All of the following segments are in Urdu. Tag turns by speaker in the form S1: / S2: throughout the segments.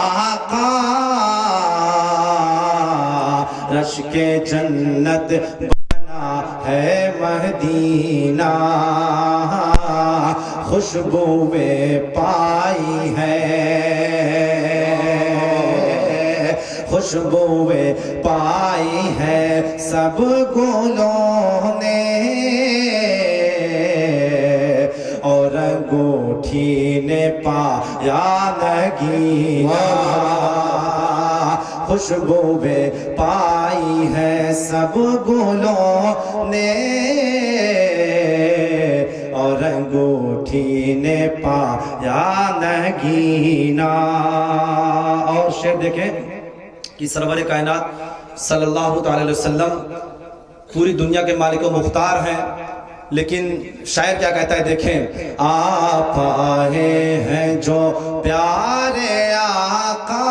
S1: آقا رش کے جنت بنا ہے مدینہ خوشبوئیں پائی ہے خوشبوئیں پائی ہے سب گلوں نے اور انگوٹھی نے پایا نگینہ خوشبوئیں پائی ہے سب گلوں نے اور انگوٹھی نے پایا نگینہ۔ اور شعر دیکھیں کہ سرور کائنات صلی اللہ تعالی علیہ وسلم پوری دنیا کے مالک و مختار ہیں، لیکن شاعر کیا کہتا ہے دیکھیں، آپ آئے ہیں جو پیارے آقا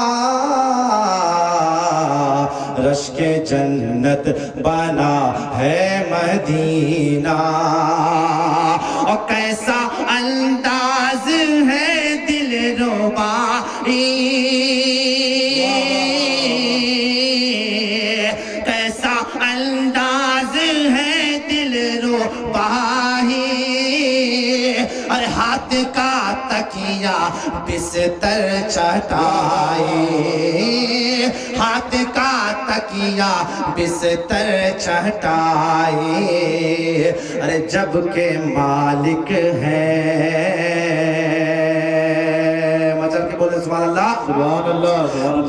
S1: رش کے جنت بنا ہے مدینہ، اور کیسا انداز ہے دلربائی، کیسا انداز ہے دلربائی، اور ہاتھ کا تکیہ بستر چٹائی، ہاتھ کا تکیہ بستر چٹائی، ارے جب کہ مالک ہے، مچل کے بولے سبحان اللہ
S2: سبحان اللہ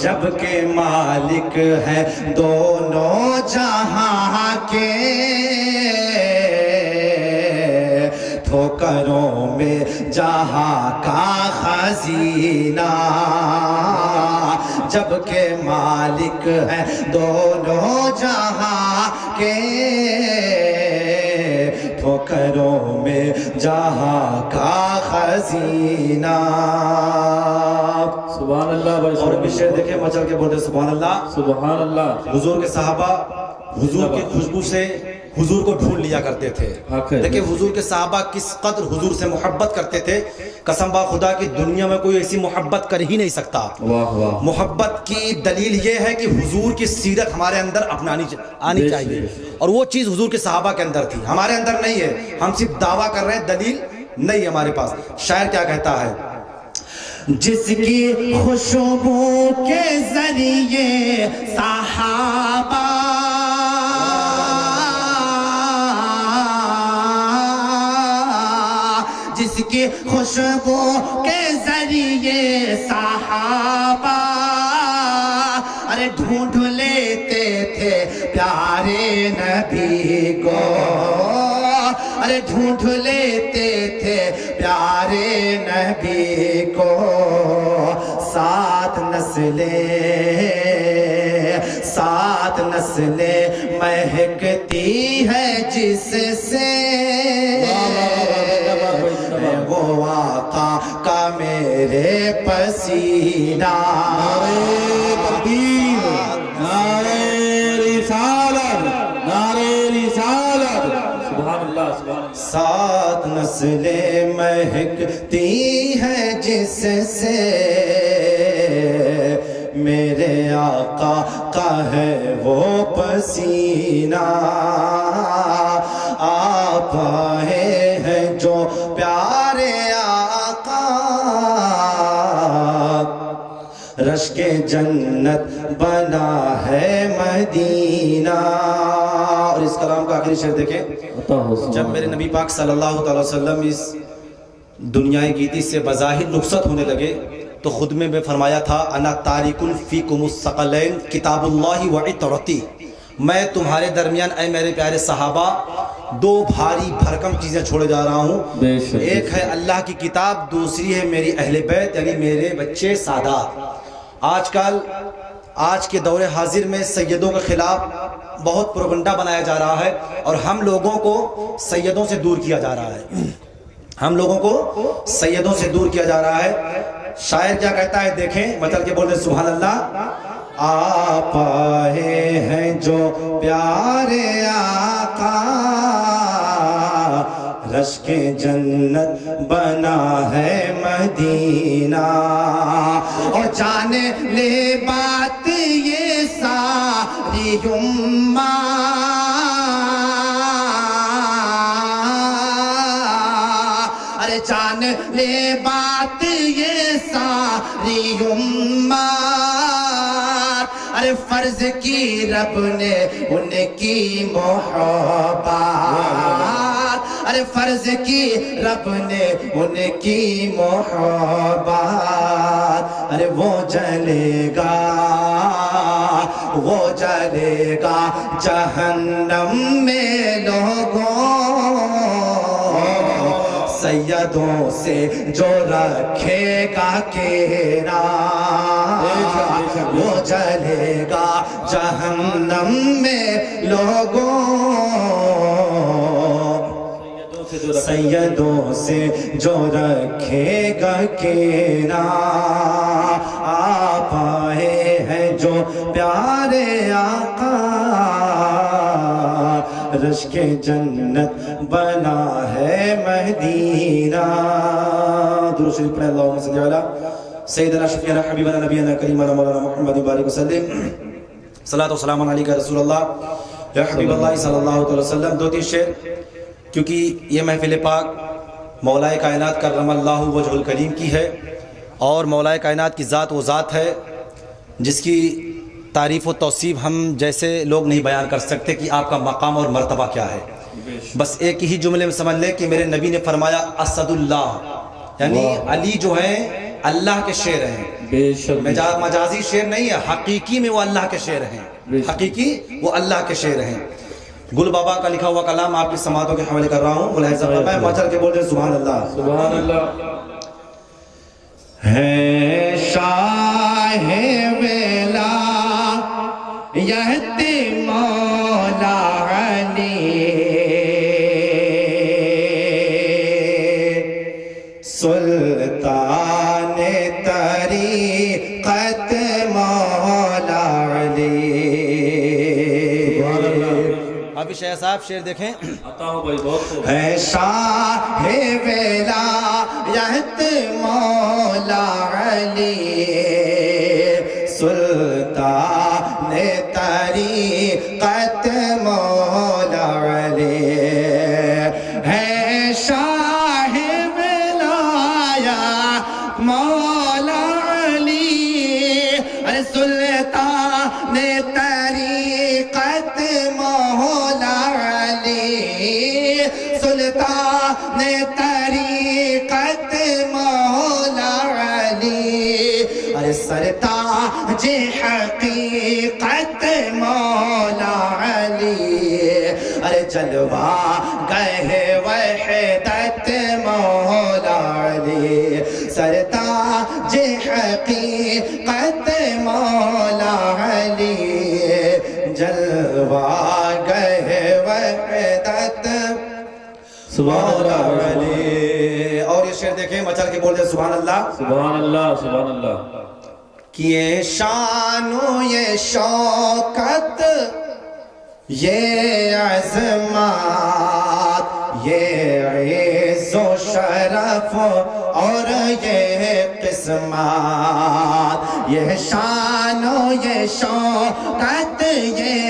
S1: جب کہ مالک ہے دونوں جہاں کے، ٹھوکروں میں جہاں کا خزینہ، جب کہ مالک ہے دونوں جہاں کے، ٹھوکروں میں جہاں کا خزینہ۔
S2: سبحان اللہ بھائی،
S1: اور بھی شعر دیکھیں مچل کے بولتے سبحان اللہ۔
S2: سبحان اللہ۔
S1: حضور کے صحابہ حضور کی خوشبو سے حضور کو ڈھونڈ لیا کرتے تھے۔ دیکھیں حضور کے صحابہ کس قدر حضور سے محبت کرتے تھے، قسم با خدا کی دنیا میں کوئی ایسی محبت کر ہی نہیں سکتا۔
S2: واہ واہ۔
S1: محبت کی دلیل یہ ہے کہ حضور کی سیرت ہمارے اندر آنی چاہیے، اور وہ چیز حضور کے صحابہ کے اندر تھی، ہمارے اندر نہیں ہے۔ ہم صرف دعویٰ کر رہے ہیں، دلیل نہیں ہمارے پاس۔ شاعر کیا کہتا ہے، جس کی خوشبو کے ذریعے صحابہ جس کی خوشبو کے ذریعے صحابہ ارے ڈھونڈ لیتے تھے پیارے نبی کو، ارے ڈھونڈ لیتے تھے پیارے نبی کو، سات نسلیں مہکتی ہے جس سے، وہ آقا کا میرے پسینہ،
S2: نعرہ تکبیر، نعرہ رسالت، نعرہ رسالت۔ سبحان اللہ سبحان اللہ۔
S1: سات نسلیں مہکتی ہیں جس سے، میرے آقا کا ہے وہ پسینہ، آپ آئے ہیں جو پیارے آقا رش کے جنت بنا ہے مدینہ۔ اور اس کلام کا آخری شعر دیکھیں، جب میرے نبی پاک صلی اللہ تعالی وسلم اس دنیائے گیتی سے بظاہر رخصت ہونے لگے تو خطبے میں فرمایا تھا، انا تارک فیکم الثقلین کتاب اللہ و عطرتی، میں تمہارے درمیان اے میرے پیارے صحابہ دو بھاری بھرکم چیزیں چھوڑے جا رہا ہوں، ایک ہے اللہ کی کتاب، دوسری ہے میری اہل بیت یعنی میرے بچے سادات۔ آج کے دور حاضر میں سیدوں کے خلاف بہت پروپیگنڈا بنایا جا رہا ہے، اور ہم لوگوں کو سیدوں سے دور کیا جا رہا ہے، ہم لوگوں کو سیدوں سے دور کیا جا رہا ہے۔ شاعر کیا کہتا ہے دیکھیں، مطلب کہ بولتے سبحان اللہ، آپ آئے ہیں جو پیارے آقا رشک جنت بنا ہے مدینہ اور جان لے بات یہ ساری امت ارے جان لے بات یہ ساری امت ارے فرض کی رب نے ان کی محبت ارے فرض کی رب نے ان کی محبت ارے وہ جلے گا جہنم میں لوگوں سیدوں سے جو رکھے گا کینا وہ جلے گا جہنم میں لوگوں سیدوں سے جو رکھے گا کینا آپ آئے ہیں جو پیارے آقا رشک جنت بنا ہے مدینہ درود شریف پڑھیں اللہم صلی علی سیدنا شفیعنا حبیبنا نبینا کریمنا مولانا محمد بارک وسلم صلاۃ و سلام علیکہ رسول اللہ یا حبیب اللہ صلی اللہ علیہ وسلم. دو تین شعر کیونکہ یہ محفل پاک مولا کائنات کرم اللہ وجہ الکریم کی ہے اور مولا کائنات کی ذات وہ ذات ہے جس کی تعریف و توصیف ہم جیسے لوگ نہیں بیان کر سکتے کہ آپ کا مقام اور مرتبہ کیا ہے. بس ایک ہی جملے میں سمجھ لیں کہ میرے نبی نے فرمایا اسد اللہ یعنی علی جو ہیں اللہ کے شعر ہیں. مجازی شعر نہیں ہے, حقیقی میں وہ اللہ کے شعر ہیں, حقیقی وہ اللہ کے شعر ہیں. گل بابا کا لکھا ہوا کلام آپ کی سماعتوں کے حوالے کر رہا ہوں. ملاحظہ فرمائیں, مچل کے بول دیں سبحان اللہ.
S2: سبحان اللہ.
S1: ہے شاہ ویلا یہت مولا علی سلطان طریقت مولا علی. ابھی شیخ صاحب شعر دیکھیں. ہے شاہ ویلا یہت مولا علی سلطان طریقت مولا علی. ہے شاہ ولایا مولا علی سلطان طریقت مولا علی سلطان طریقت مولا علی ارے سرتاج حقیقت مولا علی ارے جلوہ گہ وحدت مولا علی سرتاج حقیقت مولا علی جلوہ گہ وحدت مولا علی. اور یہ شعر دیکھیں, مچل کے بول دیں سبحان اللہ.
S2: سبحان اللہ. سبحان اللہ.
S1: کہ یہ شان و یہ شوکت یہ عظمت یہ عز و شرف اور یہ قسمت یہ شان و یہ شوکت یہ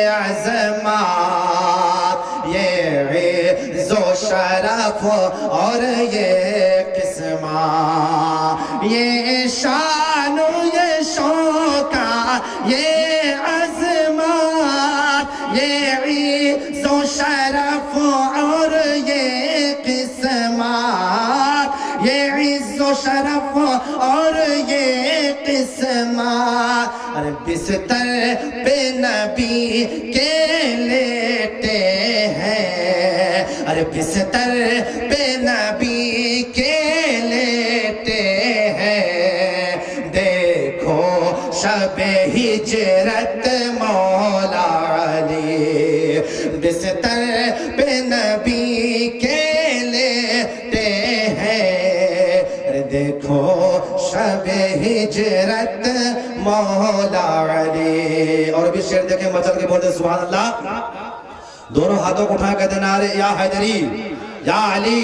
S1: عظمت یہ عز و شرف اور یہ قسمت یہ شان و یہ شوکت یہ عظمت یہ عز و شرف اور یہ قسمت یہ عز و شرف اور یہ قسمت ارے بستر پہ نبی کے لیٹے ہیں ارے بستر پہ نبی کے لیٹے ہیں دیکھو شب ہجرت مولا علی بستر پہ نبی کے لیٹے ہیں دیکھو شب ہجرت مولا علی. اور بھی شعر دیکھیں, مچل کے بولتے سبحان اللہ. دونوں ہاتھوں کو اٹھا کہتے نعرے یا حیدری یا علی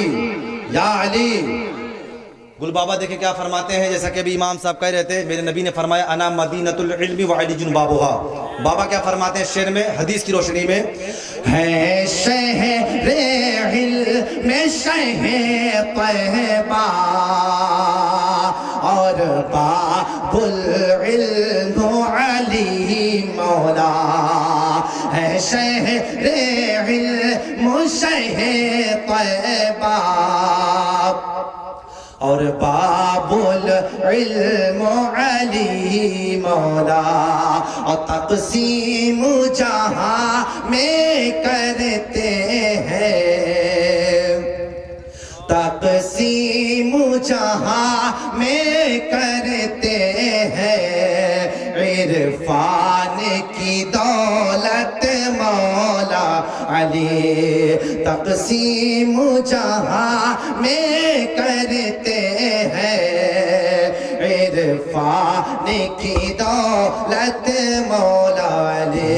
S1: یا علی. گل بابا دیکھیں کیا فرماتے ہیں، جیسا کہ ابھی امام صاحب کہہ رہے تھے، میرے نبی نے فرمایا انا مدینۃ العلم وعلی بابھا. بابا کیا فرماتے ہیں شعر میں، حدیث کی روشنی میں، ہے شہر علم شہر طیبہ اور باب العلم علی مولا. ہے شہر علم شہر طیبہ اور باب العلم علی مولا. اور تقسیم جہاں میں کرتے ہیں، تقسیم جہاں میں کرتے ہیں، عرفان کی دولت مولا علی. تقسیم جہاں میں کرتے ہیں، عرفان کی دولت مولا علی.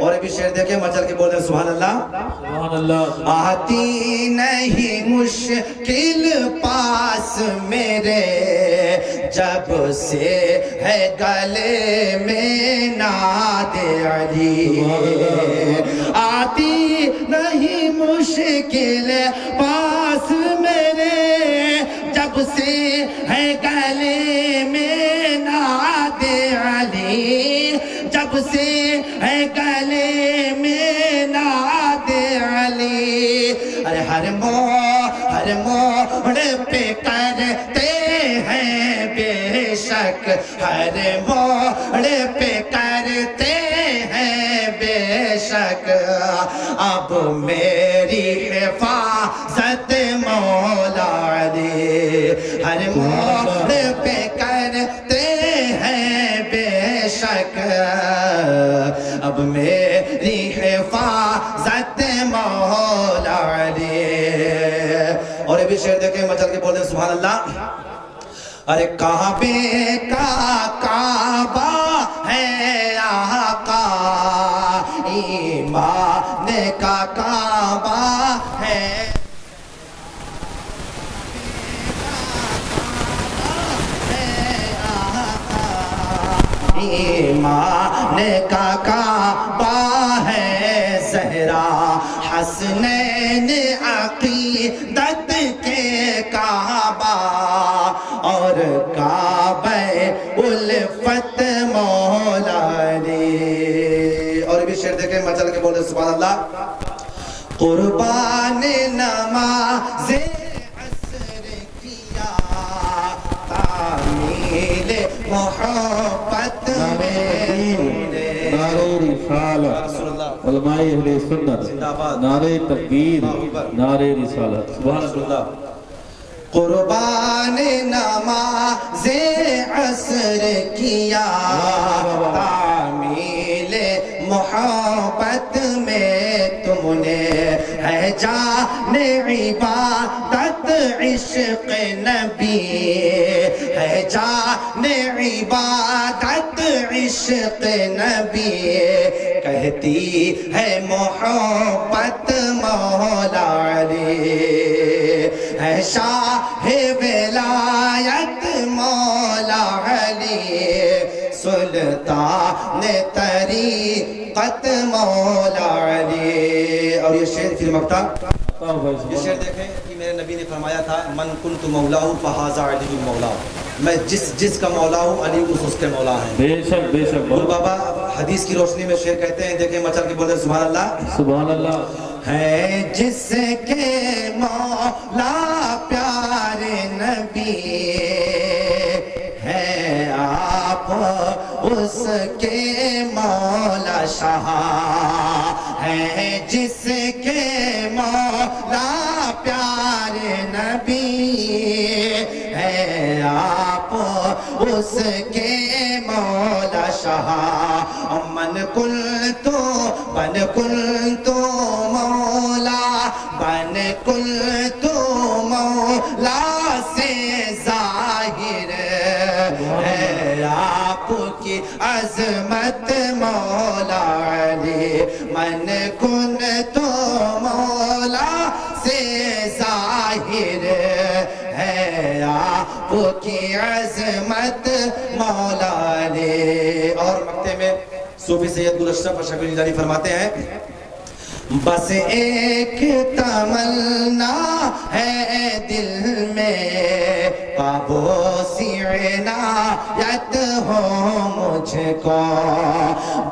S1: اور بھی شعر دیکھیں، مچل کے بول رہے ہیں سبحان اللہ.
S2: سبحان اللہ.
S1: آتی نہیں مشکل پاس میرے، جب سے ہے گلے میں ناد علی. آتی نہیں مشکل پاس میرے، جب سے ہے گلے میں ناد علی. جب سے ہے گلے میں ناد علی. ارے ہر موڑ پہ کرتے ہیں بے شک، ہر موڑ پہ کرتے ہیں بے شک. اب میری حفاظت مولا علی. ہر موڑ پہ کرتے ہیں بے شک، اب میری حفاظت مولا علی. اور یہ بھی شعر دیکھیں، مچل کے بولتے ہیں سبحان اللہ. ارے کعبے کا کعبہ ہے آقا، ایمان کا کعبہ ہے، ایمان کا کعبہ ہے زہرا. حسنین عقیدت کے کعبہ اور کعبہ الفت مولا علی. اور بھی شعر دیکھیں، مچل کے بولے سبحان اللہ. قربان نماز عصر کیا، تعمیل محبت
S2: نعرہ رسالت، علماء اہل سنت، نعرہ تکبیر، نعرہ رسالت. سبحان اللہ.
S1: قربان نماز عصر کیا، تعمیل محبت میں تم نے ہے جان عبادت عشق نبی، ہے جان عبادت عشق نبی. کہتی ہے محبت مولا علی، ہے شاہ ولایت مولا علی، سلطان طریقت مولا علی. اور یہ شعر فی المقطع، یہ شعر دیکھیں کہ میرے نبی نے فرمایا تھا من کنت مولاہ فہذا علی مولا. میں جس کا مولا ہوں علی اس کے مولا ہیں.
S2: بے شک بے شک.
S1: گل بابا حدیث کی روشنی میں شعر کہتے ہیں، دیکھیں مچل کے بولتے ہیں سبحان اللہ.
S2: سبحان اللہ.
S1: ہے جس کے مولا پیارے نبی، ہے آپ اس کے مولا شاہ. ہے جس کے مولا پیارے نبی، ہے آپ اس کے مولا شاہ. من کل تو مولا، بن کل تو مولا سے ظاہر ہے آپ کی عظمت مولا علی. من کن تو مولا سے ظاہر ہے آپ کی عظمت مولا نے. اور مکتے میں صوفی سید گل اشرف اشرفی جیلانی فرماتے ہیں بس ایک تمنا ہے دل میں پابوسی عنایت ہو مجھ کو.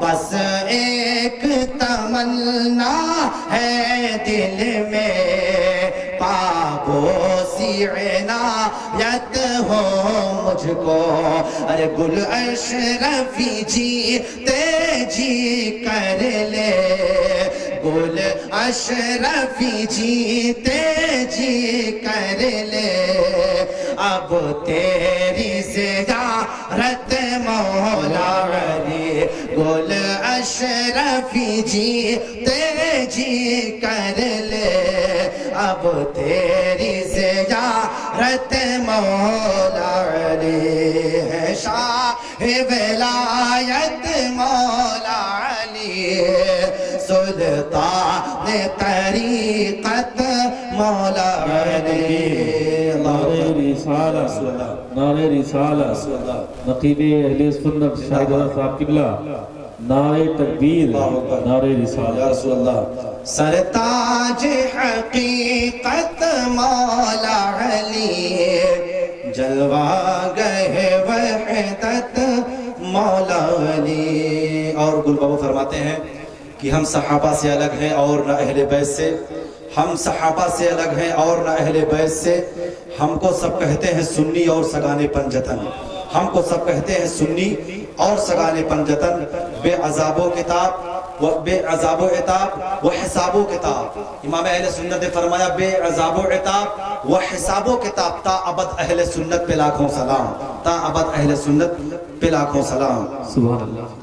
S1: بس ایک تمنا ہے دل میں پابوسی عنایت ہو مجھ کو. ارے گل اشرفی جیتے جی کر لے گل اشرفی جیتے جی کر لے اب تیری زیارت مولا علی. گل اشرفی جیتے جی کر لے اب تیری زیارت مولا علی. ہے شاہ ولایت مولا علی سلطان طریقت مولا علی.
S2: نعرہ رسالہ نعرہ رسالہ نقیب اہل سنت شاہد رضا صاحب قبلہ نعرہ تکبیر نعرہ رسالہ.
S1: یا رسول اللہ سرتاج حقیقت مولا علی جلوہ گہ وحدت مولا علی. اور گل بابو فرماتے ہیں کہ ہم صحابہ سے الگ ہیں اور نہ اہل بیت سے. ہم صحابہ سے الگ ہیں اور نہ اہل بیت سے. ہم کو سب کہتے ہیں سنی اور سگانے پنجتن. ہم کو سب کہتے ہیں سنی اور سگانے پنجتن. بے عذاب و کتاب بے عذاب و عتاب و حساب و کتاب. امام اہل سنت نے فرمایا بے عذاب و عتاب و حساب و کتاب. تا ابد اہل سنت پہ لاکھوں سلام. تا ابد اہل سنت پہ لاکھوں سلام.
S2: سبحان اللہ.